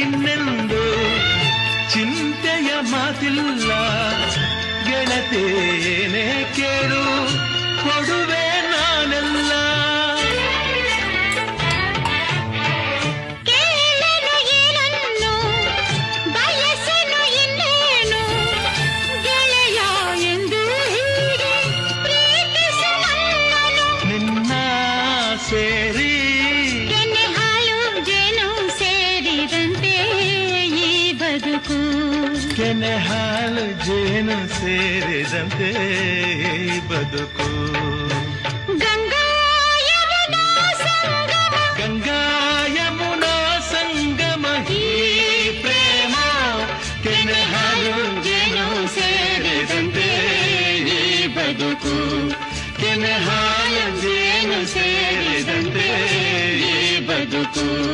ಇನ್ನೆಂದು ಚಿಂತೆಯ ಮಾತಿಲ್ಲ ಗೆಳತೇನೆ ಕೇಳು ಕೊಡುವೆ ನಾನೆಲ್ಲ. ಕೇಳನು ಏನನ್ನು ಬಯಸನು ಇನ್ನೇನು ಗೆಳೆಯ ಎಂದು ಹೀಗೆ ಪ್ರೀತಿಸುವಣ್ಣನು. ನಿನ್ನ ಸೇರಿ ಕೆನೆ ಹಾಲು ಜೇನು ಸೇರಿದಂತೆ ಈ ಬದುಕು. ಕೆನೆ ಹಾಲು ಜೇನು ಸೇರಿದಂತೆ ಈ ಬದುಕು. ಗಂಗಾ ಯಮುನಾ ಸಂಗಮ ಗಂಗಾ ಯಮುನಾ ಸಂಗಮ ಈ ಪ್ರೇಮ ಕೆನೆ ಹಾಲು ಜೇನು ಸೇರಿದಂತೆ ಈ ಬದುಕು. ಕೆನೆ ಹಾಲು ಜೇನು ಸೇರಿದಂತೆ ಈ ಬದುಕು.